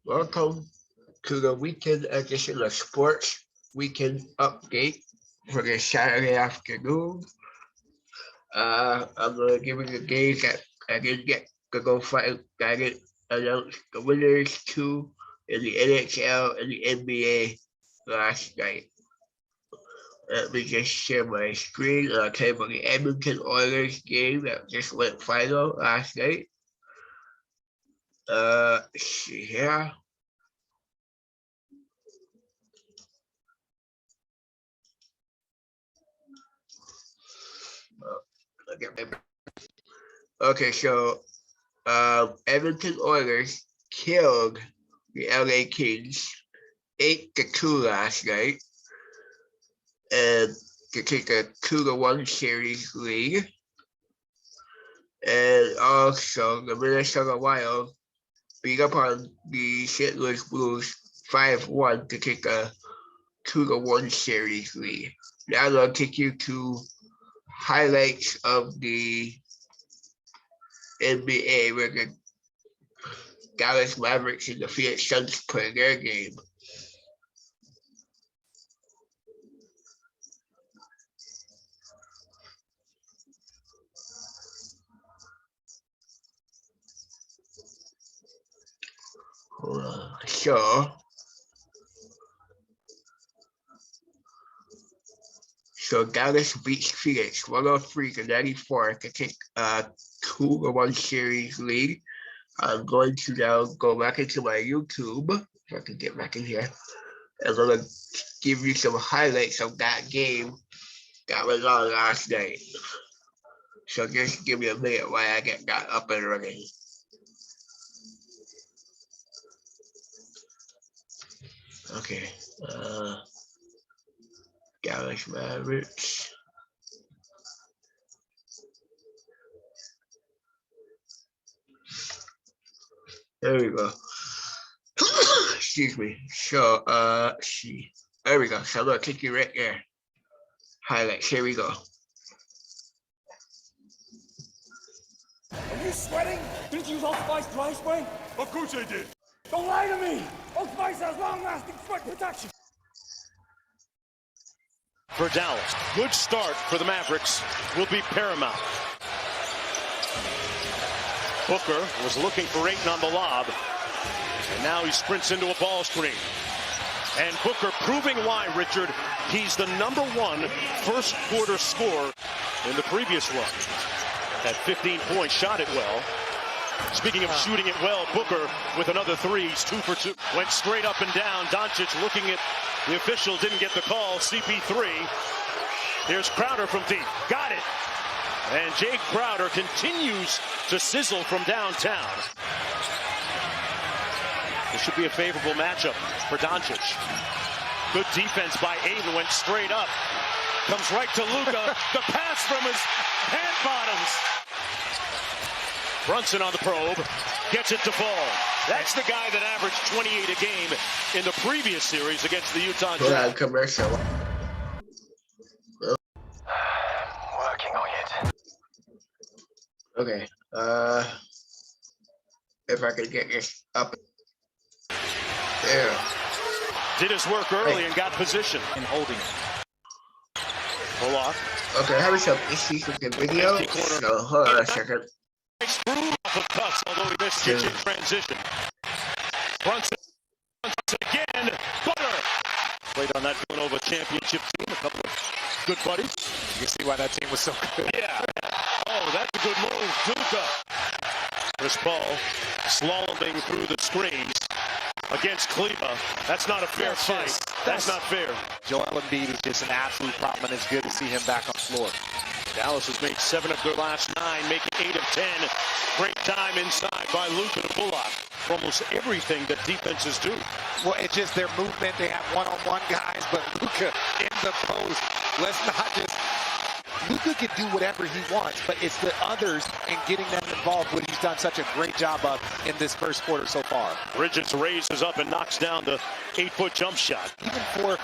Welcome to the weekend edition of Sports Weekend Update for this Saturday afternoon. I'm going to give you the games that I didn't get to go fight. I didn't announce the winners to in the NHL and the NBA last night. Let me just share my screen and I'll tell you about the Edmonton Oilers game that just went final last night. Let's see here. Okay, so Edmonton Oilers killed the LA Kings 8-2 last night, and to take a 2-1 series lead. And also the Minnesota Wild beat up on the St. Louis Blues 5-1 to take a 2-1 series lead. Now I'll take you to highlights of the NBA where the Dallas Mavericks and the Phoenix Suns play their game. So Dallas beats Phoenix 103-94 to take a 2-1 series lead. I'm going to now go back into my YouTube, if I can get back in here. I'm going to give you some highlights of that game that was on last night. So just give me a minute while I get that up and running. Okay, Dallas Mavericks. There we go. Excuse me. So, see. There we go. So I'm gonna take you right there. Highlights. Here we go. Are you sweating? Didn't you use Old Spice dry spray? Of course I did. Don't lie to me! Old Spice has long-lasting sweat protection. For Dallas, good start for the Mavericks will be paramount. Booker was looking for Ayton on the lob, and now he sprints into a ball screen. And Booker proving why, Richard, he's the #1 first quarter scorer in the previous run. Had 15 points, shot it well. Speaking of shooting it well, Booker with another three. He's 2 for 2. Went straight up and down. Doncic looking at the official, didn't get the call. CP3. Here's Crowder from deep. Got it. And Jake Crowder continues to sizzle from downtown. This should be a favorable matchup for Doncic. Good defense by Ayton. Went straight up. Comes right to Luka. The pass from his hand bottoms. Brunson on the probe, gets it to fall. That's the guy that averaged 28 a game in the previous series against the Utah Jazz. Commercial. Working on it. Okay. If I could get this up. There. Did his work early and got position in holding it. Pull off. Okay, having some issues with the video. So hold on a second. Nice groove off of cuts, although he missed in transition. Brunson again. Butter. Played on that Villanova championship team. A couple of good buddies. You can see why that team was so good. Yeah. Oh, that's a good move. Luka. Chris Paul slaloming through the screens against Kleba. That's not a fair fight. That's not fair. Joel Embiid is just an absolute problem, and it's good to see him back on the floor. Dallas has made 7 of their last 9, making 8 of 10. Great time inside by Luka to Bullock. For almost everything that defenses do. Well, it's just their movement. They have one-on-one guys, but Luka in the post. Let's not just... Luka can do whatever he wants, but it's the others and getting them involved, what he's done such a great job of in this first quarter so far. Bridges raises up and knocks down the 8-foot jump shot. Even for,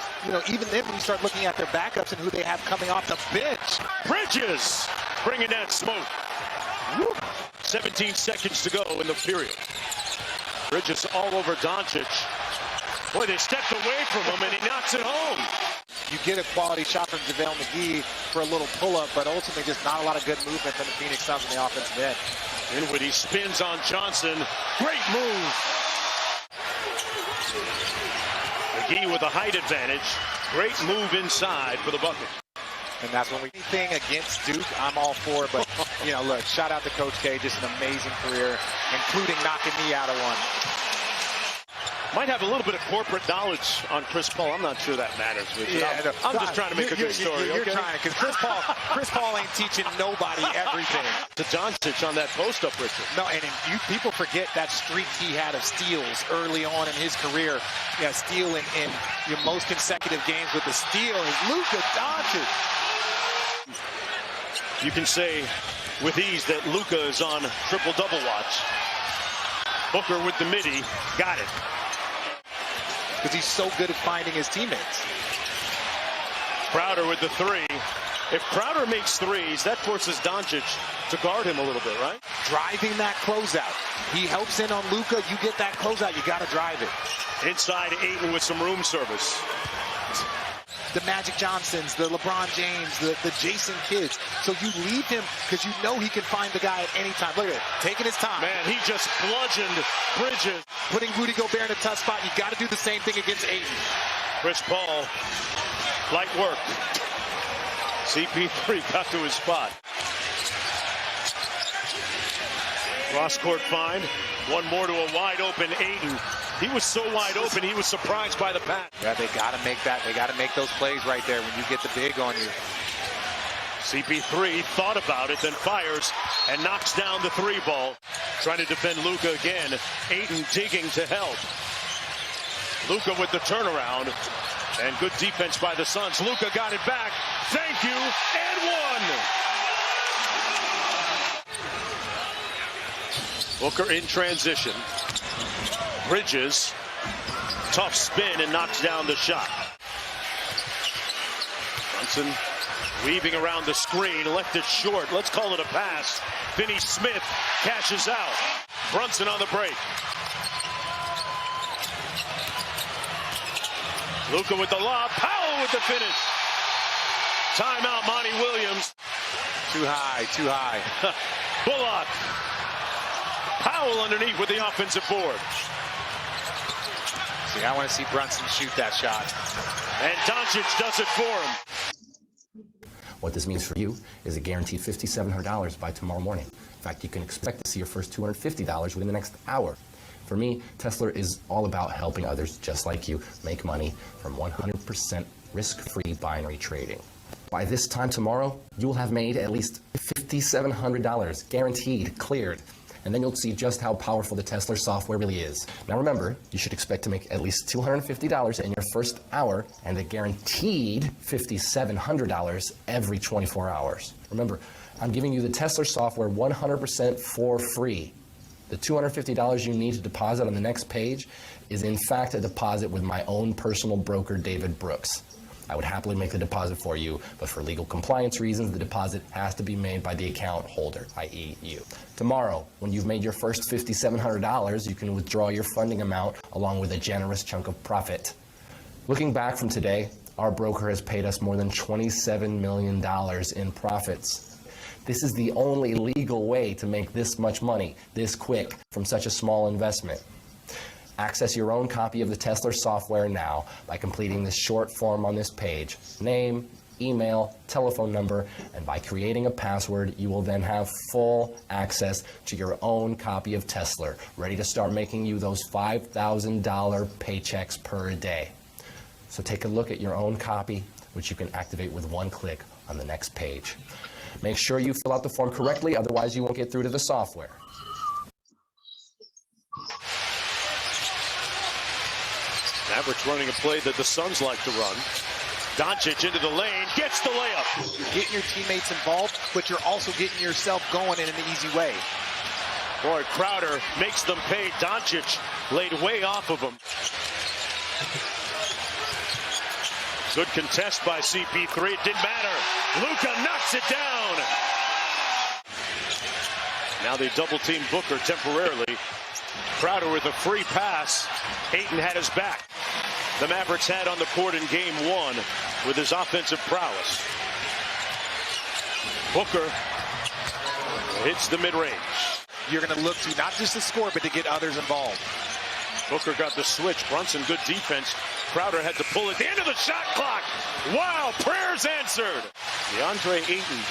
even then when you start looking at their backups and who they have coming off the bench. Bridges bringing that smoke. Woo. 17 seconds to go in the period. Bridges all over Doncic. Boy, they stepped away from him, and he knocks it home. You get a quality shot from JaVale McGee for a little pull-up, but ultimately just not a lot of good movement from the Phoenix Suns on the offensive end. Dinwiddie spins on Johnson. Great move. McGee with a height advantage. Great move inside for the bucket. And that's when anything against Duke, I'm all for. But, you know, look, shout out to Coach K. Just an amazing career, including knocking me out of one. Might have a little bit of corporate knowledge on Chris Paul. I'm not sure that matters, Richard. Yeah, I'm just trying to make a good story. You're okay? trying, because Chris Paul ain't teaching nobody everything. To Doncic on that post-up, Richard. No, and people forget that streak he had of steals early on in his career. Yeah, stealing in your most consecutive games with the steal is Luka Doncic. You can say with ease that Luka is on triple-double watch. Booker with the midi, got it. Because he's so good at finding his teammates. Crowder with the three. If Crowder makes threes, that forces Doncic to guard him a little bit, right? Driving that closeout. He helps in on Luka. You get that closeout, you got to drive it. Inside Ayton with some room service. The Magic Johnsons, the LeBron James, the Jason Kidds. So you leave him because you know he can find the guy at any time. Look at it, taking his time. Man, he just bludgeoned Bridges. Putting Rudy Gobert in a tough spot. You got to do the same thing against Ayton. Chris Paul, light work. CP3 got to his spot. Cross-court find. One more to a wide-open Ayton. He was so wide open, he was surprised by the pass. Yeah, they got to make that. They got to make those plays right there when you get the big on you. CP3 thought about it, then fires and knocks down the three ball. Trying to defend Luka again. Ayton digging to help. Luka with the turnaround. And good defense by the Suns. Luka got it back. Thank you, and one. Booker in transition. Bridges, tough spin and knocks down the shot. Brunson weaving around the screen, left it short. Let's call it a pass. Finney Smith cashes out. Brunson on the break. Luka with the lob. Powell with the finish. Timeout, Monty Williams. Too high, too high. Bullock. Powell underneath with the offensive board. See, I want to see Brunson shoot that shot. And Doncic does it for him. What this means for you is a guaranteed $5,700 by tomorrow morning. In fact, you can expect to see your first $250 within the next hour. For me, Tesla is all about helping others just like you make money from 100% risk-free binary trading. By this time tomorrow, you will have made at least $5,700, guaranteed, cleared. And then you'll see just how powerful the Tesla software really is. Now remember, you should expect to make at least $250 in your first hour and a guaranteed $5,700 every 24 hours. Remember, I'm giving you the Tesla software 100% for free. The $250 you need to deposit on the next page is in fact a deposit with my own personal broker, David Brooks. I would happily make the deposit for you, but for legal compliance reasons, the deposit has to be made by the account holder, i.e. you. Tomorrow, when you've made your first $5,700, you can withdraw your funding amount along with a generous chunk of profit. Looking back from today, our broker has paid us more than $27 million in profits. This is the only legal way to make this much money, this quick, from such a small investment. Access your own copy of the Tesla software now by completing this short form on this page. Name, email, telephone number, and by creating a password, you will then have full access to your own copy of Tesla, ready to start making you those $5,000 paychecks per day. So take a look at your own copy, which you can activate with one click on the next page. Make sure you fill out the form correctly, otherwise you won't get through to the software. Mavericks running a play that the Suns like to run. Doncic into the lane, gets the layup. You're getting your teammates involved, but you're also getting yourself going in an easy way. Boy, Crowder makes them pay. Doncic laid way off of him. Good contest by CP3. It didn't matter. Luka knocks it down. Now they double team Booker temporarily. Crowder with a free pass. Ayton had his back. The Mavericks had on the court in game one with his offensive prowess. Booker hits the mid-range. You're going to look to not just to score, but to get others involved. Booker got the switch. Brunson, good defense. Crowder had to pull it. The end of the shot clock. Wow, prayers answered. DeAndre Ayton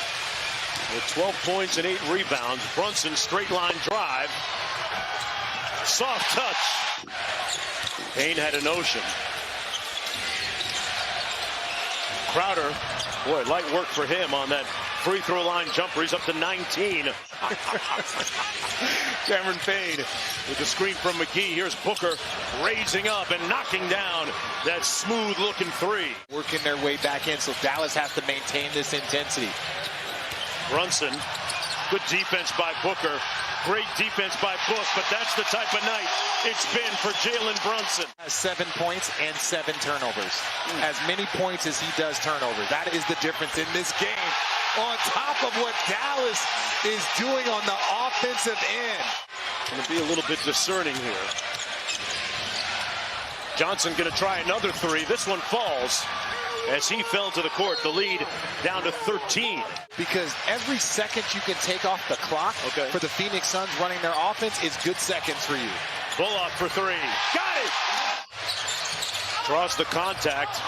with 12 points and 8 rebounds. Brunson, straight line drive. Soft touch. Payne had a notion. Crowder, boy, light work for him on that free throw line jumper. He's up to 19. Cameron Payne with the screen from McGee. Here's Booker raising up and knocking down that smooth-looking three. Working their way back in, so Dallas has to maintain this intensity. Brunson, good defense by Booker. Great defense by Book, but that's the type of night it's been for Jalen Brunson. 7 points and 7 turnovers. As many points as he does turnovers. That is the difference in this game. On top of what Dallas is doing on the offensive end. Going to be a little bit discerning here. Johnson going to try another three. This one falls as he fell to the court. The lead down to 13. Because every second you can take off the clock for the Phoenix Suns running their offense is good seconds for you. Bullock for three. Got it! Draws the contact,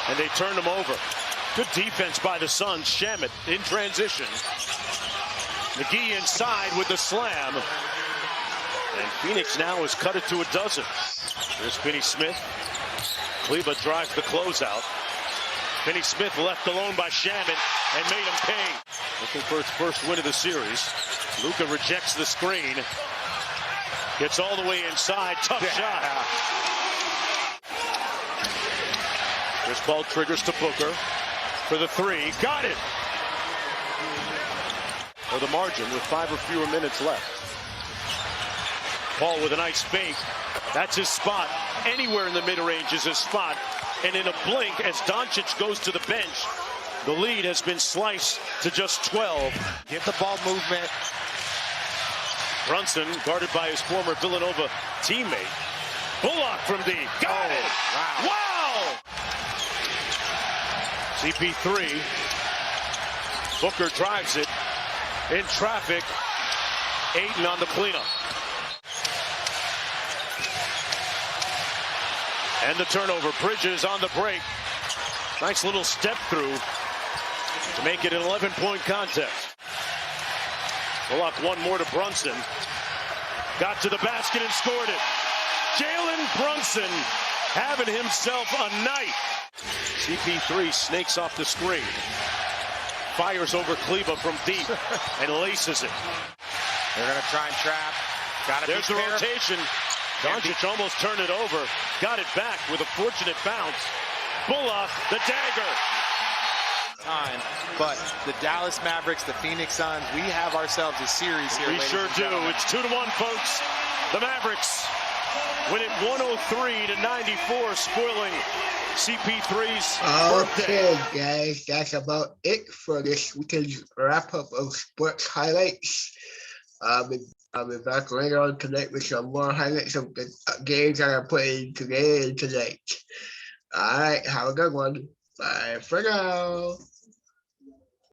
and they turn him over. Good defense by the Suns. Shamet in transition. McGee inside with the slam. And Phoenix now has cut it to a dozen. Here's Finney Smith. Kleba drives the closeout. Finney Smith left alone by Shamet and made him pay. Looking for its first win of the series. Luka rejects the screen. Gets all the way inside. Tough shot. This ball triggers to Booker for the three. Got it. For the margin with 5 or fewer minutes left. Paul with a nice fake. That's his spot. Anywhere in the mid-range is his spot. And in a blink, as Doncic goes to the bench, the lead has been sliced to just 12. Get the ball movement. Brunson guarded by his former Villanova teammate. Bullock from deep. Got it. Wow. CP3. Booker drives it in traffic. Ayton on the cleanup. And the turnover. Bridges on the break. Nice little step through to make it an 11-point contest. Bullock one more to Brunson. Got to the basket and scored it. Jalen Brunson having himself a night. CP3 snakes off the screen. Fires over Kleba from deep and laces it. They're going to try and trap. There's the rotation. Doncic almost turned it over. Got it back with a fortunate bounce. Bullock, the dagger. Time, but the Dallas Mavericks, the Phoenix Suns, we have ourselves a series here. We sure do. It's 2-1, folks. The Mavericks win it 103-94, spoiling CP3's birthday. Okay, guys, that's about it for this weekend's wrap up of sports highlights. I'll be back later on tonight with some more highlights of the games that are playing today and tonight. All right, have a good one. Bye for now.